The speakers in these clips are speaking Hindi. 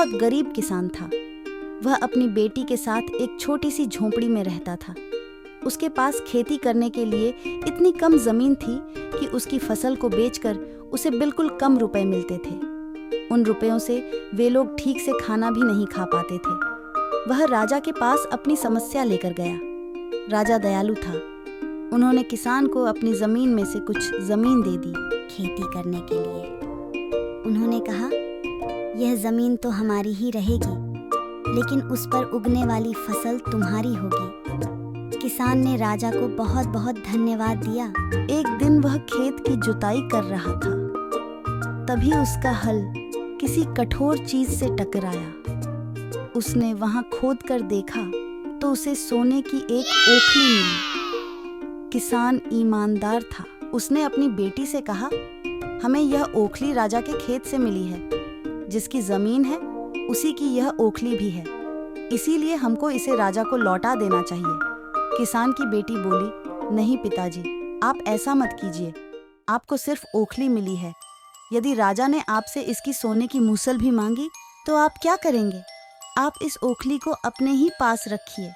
बहुत गरीब किसान था। वह अपनी बेटी के साथ एक छोटी सी झोंपड़ी में रहता था। उसके पास खेती करने के लिए इतनी कम जमीन थी कि उसकी फसल को बेचकर उसे बिल्कुल कम रुपए मिलते थे। उन रुपयों से वे लोग ठीक से खाना भी नहीं खा पाते थे। वह राजा के पास अपनी समस्या लेकर गया। राजा दयालु था। उन्होंने किसान को अपनी जमीन में से कुछ जमीन दे दी खेती करने के लिए। उन्होंने कहा, यह जमीन तो हमारी ही रहेगी, लेकिन उस पर उगने वाली फसल तुम्हारी होगी। किसान ने राजा को बहुत बहुत धन्यवाद दिया। एक दिन वह खेत की जुताई कर रहा था। तभी उसका हल किसी कठोर चीज से टकराया। उसने वहां खोद कर देखा तो उसे सोने की एक ओखली मिली। किसान ईमानदार था। उसने अपनी बेटी से कहा, हमें यह ओखली राजा के खेत से मिली है। जिसकी जमीन है उसी की यह ओखली भी है, इसीलिए हमको इसे राजा को लौटा देना चाहिए। किसान की बेटी बोली, नहीं पिताजी, आप ऐसा मत कीजिए। आपको सिर्फ ओखली मिली है। यदि राजा ने आपसे इसकी सोने की मूसल भी मांगी तो आप क्या करेंगे? आप इस ओखली को अपने ही पास रखिए।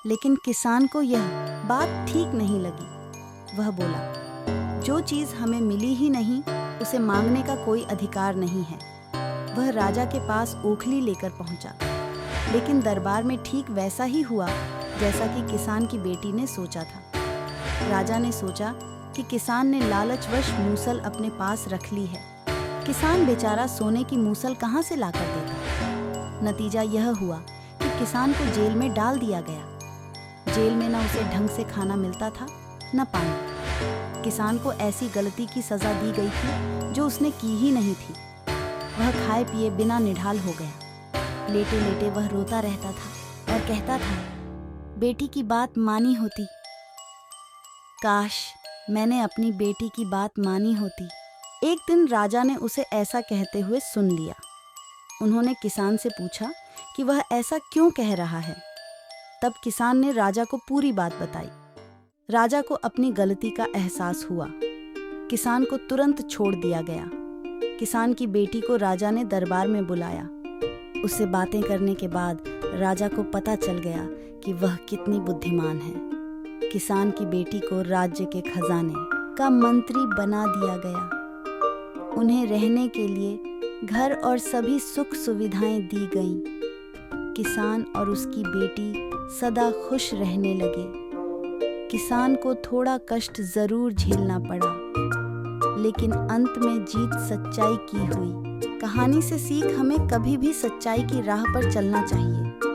लेकिन किसान को यह बात ठीक नहीं लगी। वह बोला, जो चीज हमें मिली ही नहीं उसे मांगने का कोई अधिकार नहीं है। वह राजा के पास ओखली लेकर पहुंचा, लेकिन दरबार में ठीक वैसा ही हुआ जैसा कि किसान की बेटी ने सोचा था। राजा ने सोचा कि किसान ने लालचवश मूसल अपने पास रख ली है। किसान बेचारा सोने की मूसल कहाँ से लाकर देता। नतीजा यह हुआ कि किसान को जेल में डाल दिया गया। जेल में न उसे ढंग से खाना मिलता था न पानी। किसान को ऐसी गलती की सजा दी गई थी जो उसने की ही नहीं थी। वह खाए पिए बिना निढाल हो गया। लेटे लेटे वह रोता रहता था और कहता था, बेटी की बात मानी होती। काश मैंने अपनी बेटी की बात मानी होती। एक दिन राजा ने उसे ऐसा कहते हुए सुन लिया। उन्होंने किसान से पूछा कि वह ऐसा क्यों कह रहा है। तब किसान ने राजा को पूरी बात बताई। राजा को अपनी गलती का एहसास हुआ। किसान को तुरंत छोड़ दिया गया। किसान की बेटी को राजा ने दरबार में बुलाया। उससे बातें करने के बाद राजा को पता चल गया कि वह कितनी बुद्धिमान है। किसान की बेटी को राज्य के खजाने का मंत्री बना दिया गया। उन्हें रहने के लिए घर और सभी सुख सुविधाएं दी गईं। किसान और उसकी बेटी सदा खुश रहने लगे। किसान को थोड़ा कष्ट जरूर झेलना पड़ा, लेकिन अंत में जीत सच्चाई की हुई। कहानी से सीख, हमें कभी भी सच्चाई की राह पर चलना चाहिए।